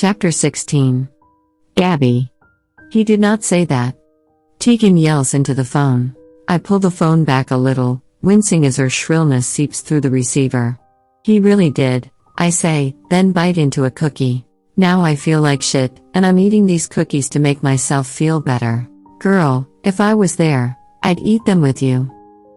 Chapter 16. Gabby. He did not say that. Tegan yells into the phone. I pull the phone back a little, wincing as her shrillness seeps through the receiver. He really did, I say, then bite into a cookie. Now I feel like shit, and I'm eating these cookies to make myself feel better. Girl, if I was there, I'd eat them with you.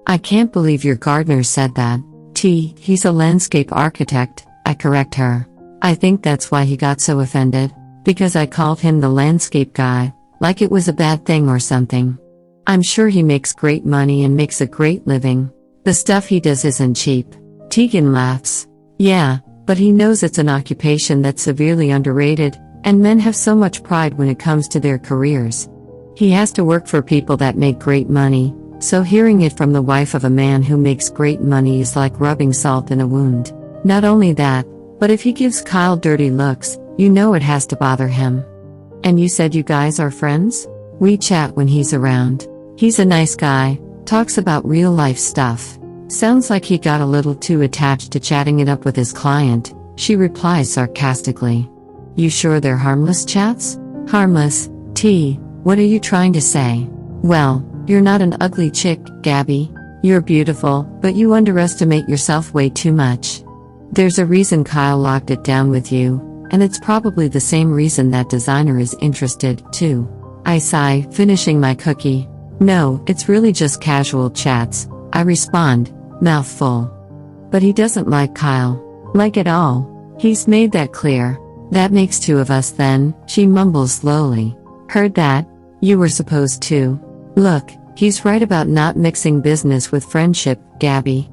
I can't believe your gardener said that. He's a landscape architect, I correct her. I think that's why he got so offended. Because I called him the landscape guy, like it was a bad thing or something. I'm sure he makes great money and makes a great living. The stuff he does isn't cheap. Tegan laughs. Yeah, but he knows it's an occupation that's severely underrated, and men have so much pride when it comes to their careers. He has to work for people that make great money, so hearing it from the wife of a man who makes great money is like rubbing salt in a wound. Not only that, but if he gives Kyle dirty looks, you know it has to bother him. And you said you guys are friends? We chat when he's around. He's a nice guy, talks about real life stuff. Sounds like he got a little too attached to chatting it up with his client, she replies sarcastically. You sure they're harmless chats? Harmless, what are you trying to say? Well, you're not an ugly chick, Gabby. You're beautiful, but you underestimate yourself way too much. There's a reason Kyle locked it down with you, and it's probably the same reason that designer is interested, too. I sigh, finishing my cookie. No, it's really just casual chats, I respond, mouth full. But he doesn't like Kyle. Like at all. He's made that clear. That makes two of us then, she mumbles slowly. Heard that? You were supposed to. Look, he's right about not mixing business with friendship, Gabby.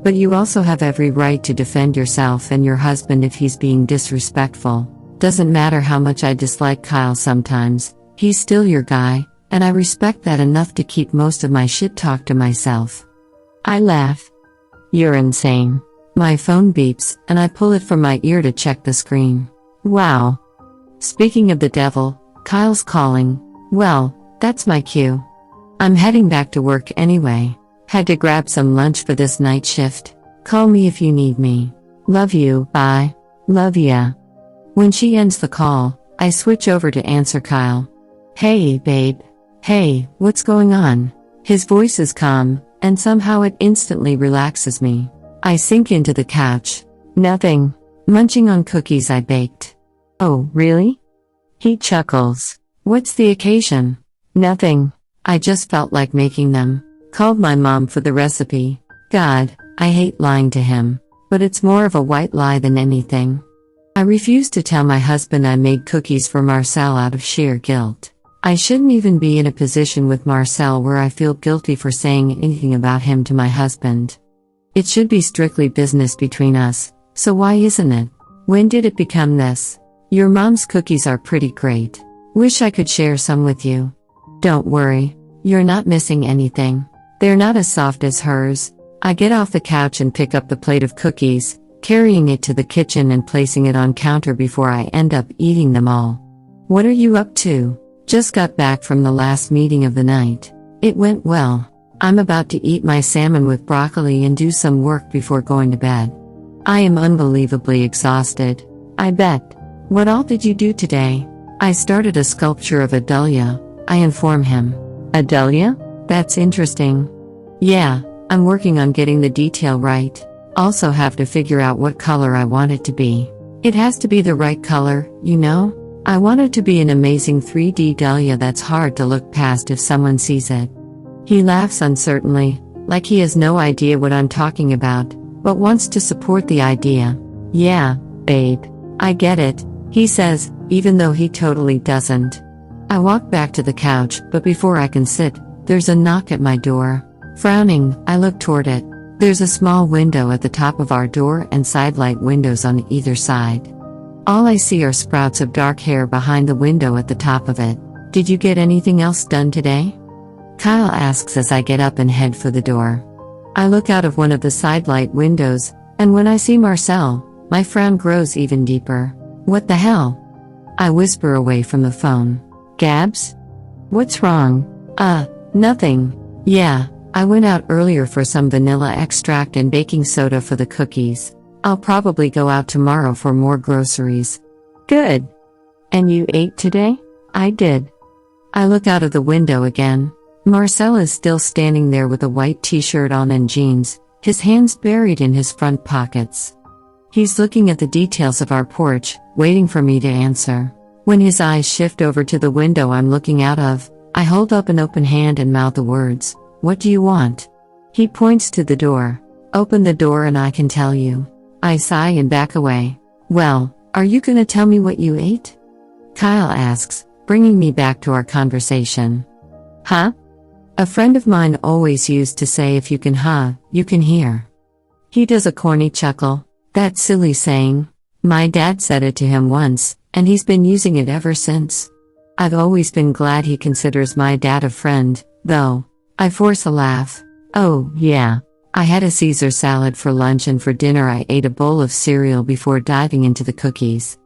But you also have every right to defend yourself and your husband if he's being disrespectful. Doesn't matter how much I dislike Kyle sometimes, he's still your guy, and I respect that enough to keep most of my shit talk to myself. I laugh. You're insane. My phone beeps, and I pull it from my ear to check the screen. Wow. Speaking of the devil, Kyle's calling. Well, that's my cue. I'm heading back to work anyway. Had to grab some lunch for this night shift. Call me if you need me. Love you, bye. Love ya. When she ends the call, I switch over to answer Kyle. Hey, babe. Hey, what's going on? His voice is calm, and somehow it instantly relaxes me. I sink into the couch. Nothing. Munching on cookies I baked. Oh, really? He chuckles. What's the occasion? Nothing. I just felt like making them. Called my mom for the recipe. God, I hate lying to him. But it's more of a white lie than anything. I refuse to tell my husband I made cookies for Marcel out of sheer guilt. I shouldn't even be in a position with Marcel where I feel guilty for saying anything about him to my husband. It should be strictly business between us, so why isn't it? When did it become this? Your mom's cookies are pretty great. Wish I could share some with you. Don't worry, you're not missing anything. They're not as soft as hers. I get off the couch and pick up the plate of cookies, carrying it to the kitchen and placing it on counter before I end up eating them all. What are you up to? Just got back from the last meeting of the night. It went well. I'm about to eat my salmon with broccoli and do some work before going to bed. I am unbelievably exhausted. I bet. What all did you do today? I started a sculpture of a dahlia, I inform him. A dahlia? That's interesting. Yeah, I'm working on getting the detail right. Also have to figure out what color I want it to be. It has to be the right color, you know? I want it to be an amazing 3D dahlia that's hard to look past if someone sees it. He laughs uncertainly, like he has no idea what I'm talking about, but wants to support the idea. Yeah, babe. I get it, he says, even though he totally doesn't. I walk back to the couch, but before I can sit, there's a knock at my door. Frowning, I look toward it. There's a small window at the top of our door and side light windows on either side. All I see are sprouts of dark hair behind the window at the top of it. Did you get anything else done today? Kyle asks as I get up and head for the door. I look out of one of the side light windows, and when I see Marcel, my frown grows even deeper. What the hell? I whisper away from the phone. Gabs? What's wrong? Nothing. Yeah, I went out earlier for some vanilla extract and baking soda for the cookies. I'll probably go out tomorrow for more groceries. Good. And you ate today? I did. I look out of the window again. Marcel is still standing there with a white t-shirt on and jeans, his hands buried in his front pockets. He's looking at the details of our porch, waiting for me to answer. When his eyes shift over to the window I'm looking out of, I hold up an open hand and mouth the words, "What do you want?" He points to the door. "Open the door and I can tell you." I sigh and back away. "Well, are you gonna tell me what you ate?" Kyle asks, bringing me back to our conversation. Huh? A friend of mine always used to say if you can you can hear. He does a corny chuckle. That silly saying. My dad said it to him once, and he's been using it ever since. I've always been glad he considers my dad a friend, though. I force a laugh. Oh, yeah. I had a Caesar salad for lunch and for dinner I ate a bowl of cereal before diving into the cookies.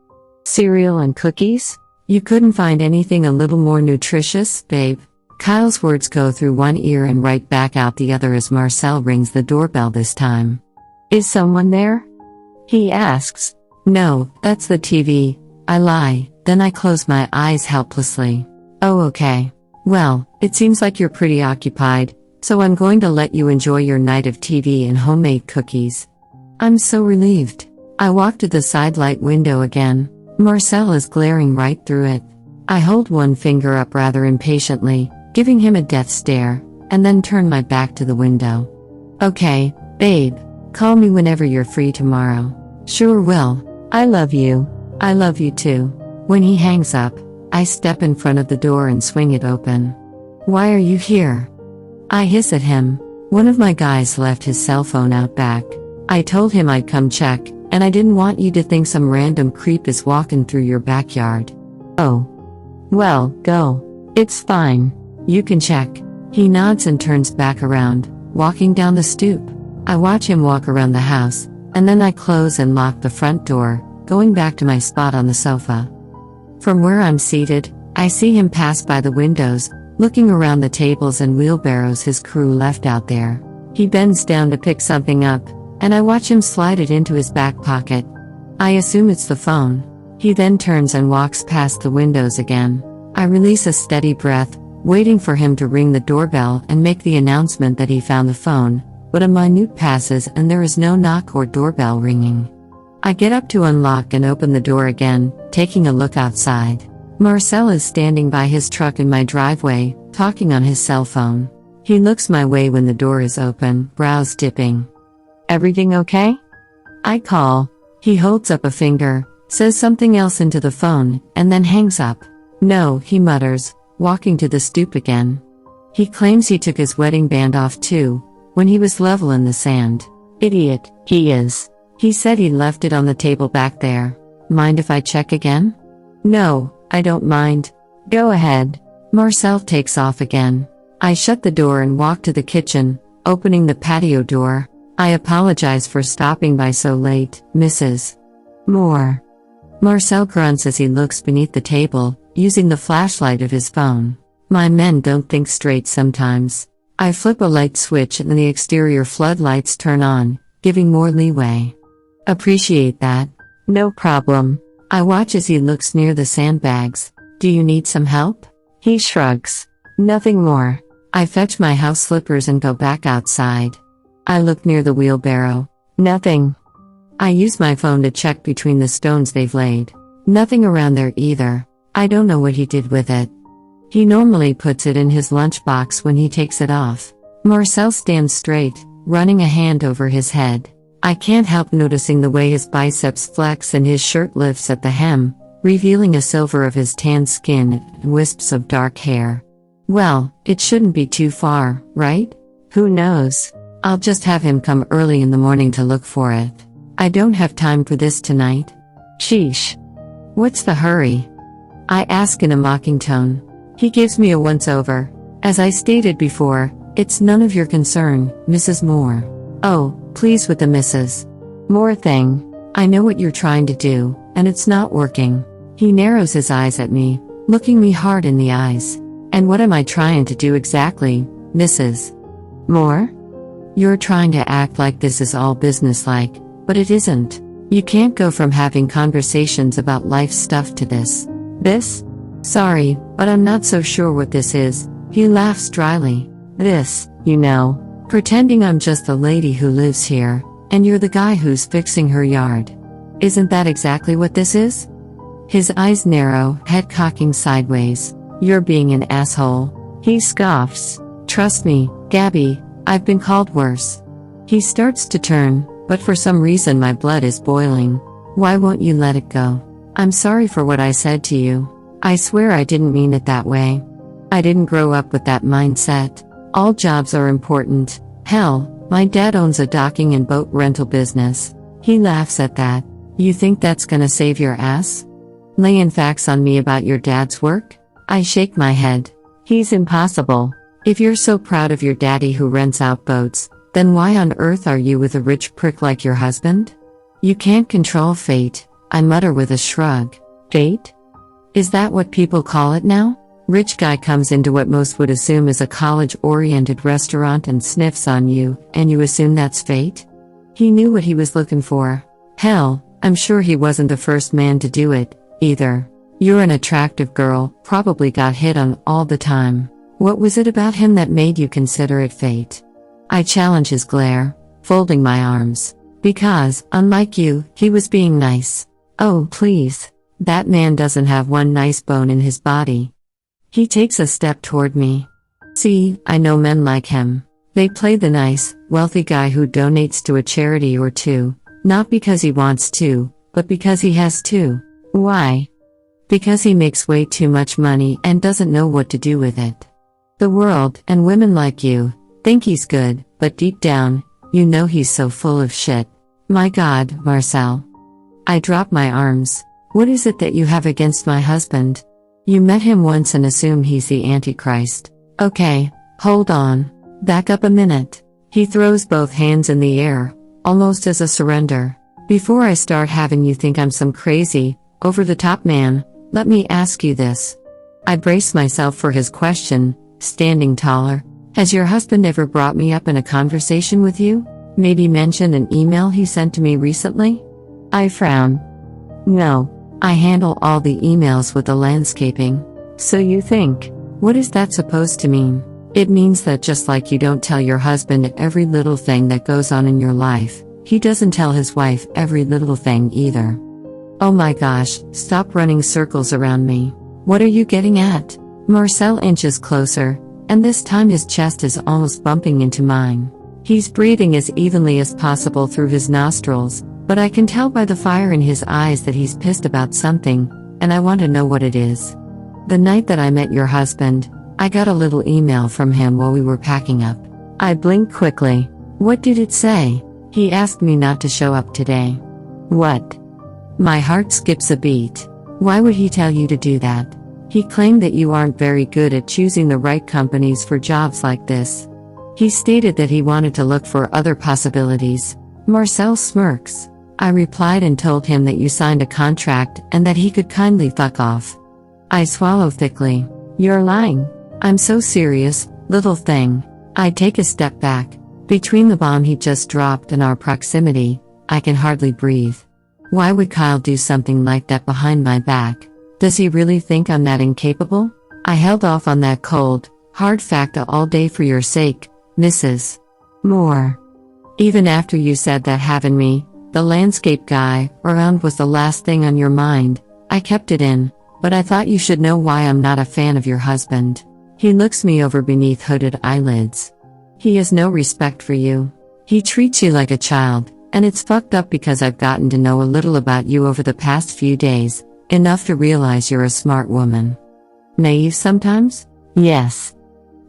Cereal and cookies? You couldn't find anything a little more nutritious, babe? Kyle's words go through one ear and right back out the other as Marcel rings the doorbell this time. Is someone there? He asks. No, that's the TV. I lie, then I close my eyes helplessly. Oh, okay. Well, it seems like you're pretty occupied, so I'm going to let you enjoy your night of TV and homemade cookies. I'm so relieved. I walk to the sidelight window again. Marcel is glaring right through it. I hold one finger up rather impatiently, giving him a death stare, and then turn my back to the window. Okay, babe. Call me whenever you're free tomorrow. Sure will. I love you. I love you too. When he hangs up, I step in front of the door and swing it open. Why are you here? I hiss at him. One of my guys left his cell phone out back. I told him I'd come check, and I didn't want you to think some random creep is walking through your backyard. Oh. Well, go. It's fine. You can check. He nods and turns back around, walking down the stoop. I watch him walk around the house, and then I close and lock the front door, going back to my spot on the sofa. From where I'm seated, I see him pass by the windows, looking around the tables and wheelbarrows his crew left out there. He bends down to pick something up, and I watch him slide it into his back pocket. I assume it's the phone. He then turns and walks past the windows again. I release a steady breath, waiting for him to ring the doorbell and make the announcement that he found the phone, but a minute passes and there is no knock or doorbell ringing. I get up to unlock and open the door again, taking a look outside. Marcel is standing by his truck in my driveway, talking on his cell phone. He looks my way when the door is open, brows dipping. Everything okay? I call. He holds up a finger, says something else into the phone, and then hangs up. No, he mutters, walking to the stoop again. He claims he took his wedding band off too, when he was level in the sand. Idiot, he is. He said he left it on the table back there. Mind if I check again? No, I don't mind. Go ahead. Marcel takes off again. I shut the door and walk to the kitchen, opening the patio door. I apologize for stopping by so late, Mrs. Moore. Marcel grunts as he looks beneath the table, using the flashlight of his phone. My men don't think straight sometimes. I flip a light switch and the exterior floodlights turn on, giving more leeway. Appreciate that. No problem. I watch as he looks near the sandbags. Do you need some help? He shrugs. Nothing more. I fetch my house slippers and go back outside. I look near the wheelbarrow. Nothing. I use my phone to check between the stones they've laid. Nothing around there either. I don't know what he did with it. He normally puts it in his lunchbox when he takes it off. Marcel stands straight, running a hand over his head. I can't help noticing the way his biceps flex and his shirt lifts at the hem, revealing a silver of his tanned skin and wisps of dark hair. Well, it shouldn't be too far, right? Who knows? I'll just have him come early in the morning to look for it. I don't have time for this tonight. Sheesh. What's the hurry? I ask in a mocking tone. He gives me a once-over. As I stated before, it's none of your concern, Mrs. Moore. Oh, please with the Mrs. Moore thing. I know what you're trying to do, and it's not working. He narrows his eyes at me, looking me hard in the eyes. And what am I trying to do exactly, Mrs. Moore? You're trying to act like this is all businesslike, but it isn't. You can't go from having conversations about life stuff to this. This? Sorry, but I'm not so sure what this is. He laughs dryly. This, pretending I'm just the lady who lives here, and you're the guy who's fixing her yard. Isn't that exactly what this is? His eyes narrow, head cocking sideways. You're being an asshole. He scoffs. Trust me, Gabby, I've been called worse. He starts to turn, but for some reason my blood is boiling. Why won't you let it go? I'm sorry for what I said to you. I swear I didn't mean it that way. I didn't grow up with that mindset. All jobs are important. Hell, my dad owns a docking and boat rental business. He laughs at that. You think that's gonna save your ass? Laying facts on me about your dad's work? I shake my head. He's impossible. If you're so proud of your daddy who rents out boats, then why on earth are you with a rich prick like your husband? You can't control fate, I mutter with a shrug. Fate? Is that what people call it now? Rich guy comes into what most would assume is a college-oriented restaurant and sniffs on you, and you assume that's fate? He knew what he was looking for. Hell, I'm sure he wasn't the first man to do it, either. You're an attractive girl, probably got hit on all the time. What was it about him that made you consider it fate? I challenge his glare, folding my arms. Because, unlike you, he was being nice. Oh, please. That man doesn't have one nice bone in his body. He takes a step toward me. See, I know men like him. They play the nice, wealthy guy who donates to a charity or two, not because he wants to, but because he has to. Why? Because he makes way too much money and doesn't know what to do with it. The world, and women like you, think he's good, but deep down, you know he's so full of shit. My God, Marcel. I drop my arms. What is it that you have against my husband? You met him once and assume he's the Antichrist. Okay, hold on. Back up a minute. He throws both hands in the air, almost as a surrender. Before I start having you think I'm some crazy, over-the-top man, let me ask you this. I brace myself for his question, standing taller. Has your husband ever brought me up in a conversation with you? Maybe mentioned an email he sent to me recently? I frown. No. I handle all the emails with the landscaping. So you think, what is that supposed to mean? It means that just like you don't tell your husband every little thing that goes on in your life, he doesn't tell his wife every little thing either. Oh my gosh, stop running circles around me. What are you getting at? Marcel inches closer, and this time his chest is almost bumping into mine. He's breathing as evenly as possible through his nostrils, but I can tell by the fire in his eyes that he's pissed about something, and I want to know what it is. The night that I met your husband, I got a little email from him while we were packing up. I blinked quickly. What did it say? He asked me not to show up today. What? My heart skips a beat. Why would he tell you to do that? He claimed that you aren't very good at choosing the right companies for jobs like this. He stated that he wanted to look for other possibilities. Marcel smirks. I replied and told him that you signed a contract and that he could kindly fuck off. I swallow thickly. You're lying. I'm so serious, little thing. I take a step back. Between the bomb he just dropped and our proximity, I can hardly breathe. Why would Kyle do something like that behind my back? Does he really think I'm that incapable? I held off on that cold, hard fact all day for your sake, Mrs. Moore. Even after you said that having me, the landscape guy, around was the last thing on your mind, I kept it in, but I thought you should know why I'm not a fan of your husband. He looks me over beneath hooded eyelids. He has no respect for you. He treats you like a child, and it's fucked up because I've gotten to know a little about you over the past few days, enough to realize you're a smart woman. Naive sometimes? Yes.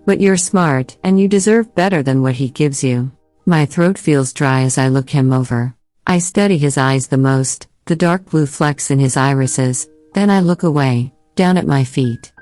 But you're smart, and you deserve better than what he gives you. My throat feels dry as I look him over. I study his eyes the most, the dark blue flecks in his irises, then I look away, down at my feet.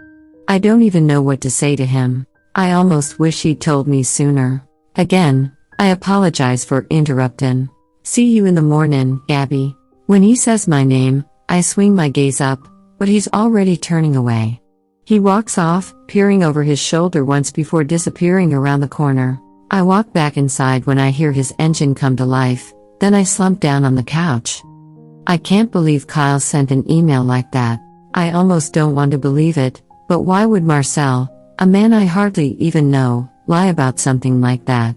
I don't even know what to say to him. I almost wish he'd told me sooner. Again, I apologize for interrupting. See you in the morning, Gabby. When he says my name, I swing my gaze up, but he's already turning away. He walks off, peering over his shoulder once before disappearing around the corner. I walk back inside when I hear his engine come to life, then I slump down on the couch. I can't believe Kyle sent an email like that. I almost don't want to believe it, but why would Marcel, a man I hardly even know, lie about something like that?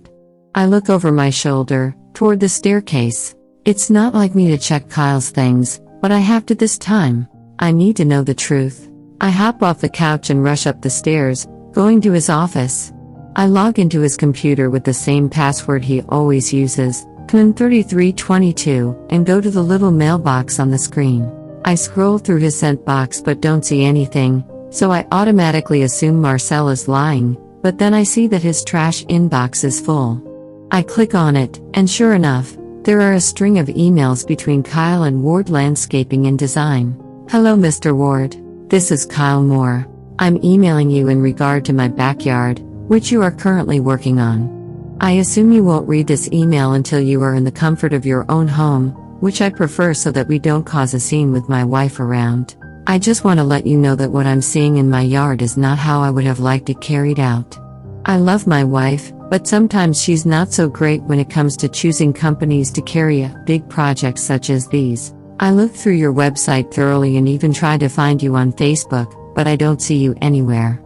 I look over my shoulder, toward the staircase. It's not like me to check Kyle's things, but I have to this time. I need to know the truth. I hop off the couch and rush up the stairs, going to his office. I log into his computer with the same password he always uses, PIN3322, and go to the little mailbox on the screen. I scroll through his sent box but don't see anything, so I automatically assume Marcel is lying, but then I see that his trash inbox is full. I click on it, and sure enough, there are a string of emails between Kyle and Ward Landscaping and Design. Hello Mr. Ward. This is Kyle Moore. I'm emailing you in regard to my backyard, which you are currently working on. I assume you won't read this email until you are in the comfort of your own home, which I prefer so that we don't cause a scene with my wife around. I just want to let you know that what I'm seeing in my yard is not how I would have liked it carried out. I love my wife, but sometimes she's not so great when it comes to choosing companies to carry out big projects such as these. I looked through your website thoroughly and even tried to find you on Facebook, but I don't see you anywhere.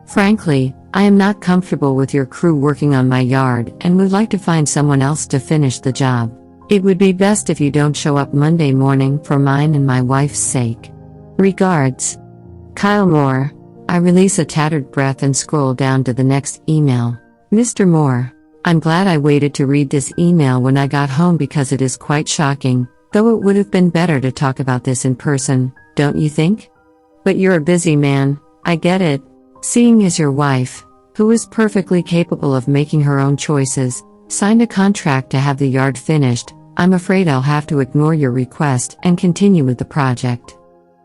Frankly, I am not comfortable with your crew working on my yard and would like to find someone else to finish the job. It would be best if you don't show up Monday morning for mine and my wife's sake. Regards, Kyle Moore. I release a tattered breath and scroll down to the next email. Mr. Moore, I'm glad I waited to read this email when I got home because it is quite shocking, though it would have been better to talk about this in person, don't you think? But you're a busy man, I get it. Seeing as your wife, who is perfectly capable of making her own choices, signed a contract to have the yard finished, I'm afraid I'll have to ignore your request and continue with the project.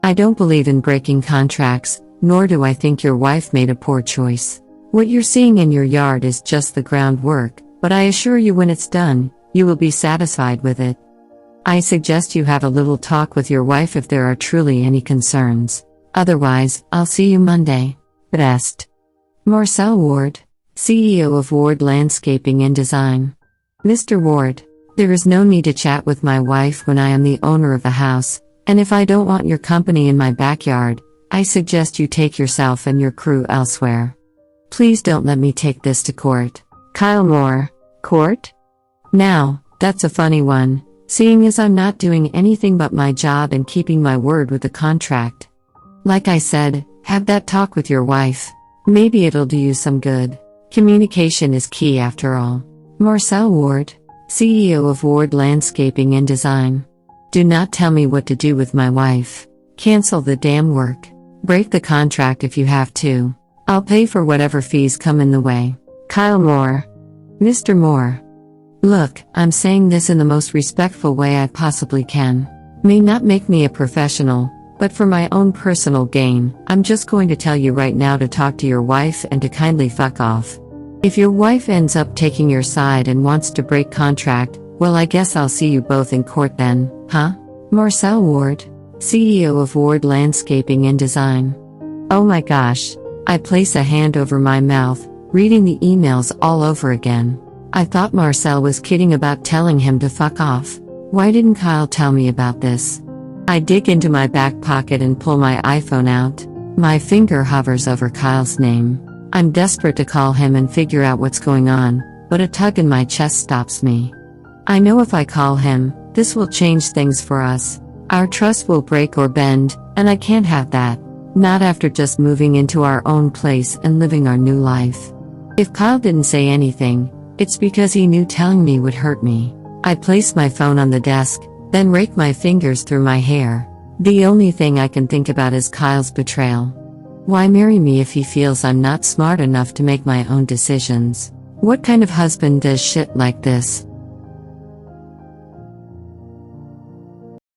I don't believe in breaking contracts, nor do I think your wife made a poor choice. What you're seeing in your yard is just the groundwork, but I assure you when it's done, you will be satisfied with it. I suggest you have a little talk with your wife if there are truly any concerns. Otherwise, I'll see you Monday. Best. Marcel Ward, CEO of Ward Landscaping and Design. Mr. Ward, there is no need to chat with my wife when I am the owner of the house, and if I don't want your company in my backyard, I suggest you take yourself and your crew elsewhere. Please don't let me take this to court. Kyle Moore, court? Now, that's a funny one, seeing as I'm not doing anything but my job and keeping my word with the contract. Like I said, have that talk with your wife. Maybe it'll do you some good. Communication is key after all. Marcel Ward, CEO of Ward Landscaping and Design. Do not tell me what to do with my wife. Cancel the damn work. Break the contract if you have to. I'll pay for whatever fees come in the way. Kyle Moore. Mr. Moore. Look, I'm saying this in the most respectful way I possibly can. May not make me a professional, but for my own personal gain, I'm just going to tell you right now to talk to your wife and to kindly fuck off. If your wife ends up taking your side and wants to break contract, well I guess I'll see you both in court then, huh? Marcel Ward, CEO of Ward Landscaping and Design. Oh my gosh. I place a hand over my mouth, reading the emails all over again. I thought Marcel was kidding about telling him to fuck off. Why didn't Kyle tell me about this? I dig into my back pocket and pull my iPhone out. My finger hovers over Kyle's name. I'm desperate to call him and figure out what's going on, but a tug in my chest stops me. I know if I call him, this will change things for us. Our trust will break or bend, and I can't have that. Not after just moving into our own place and living our new life. If Kyle didn't say anything, it's because he knew telling me would hurt me. I place my phone on the desk, then rake my fingers through my hair. The only thing I can think about is Kyle's betrayal. Why marry me if he feels I'm not smart enough to make my own decisions? What kind of husband does shit like this?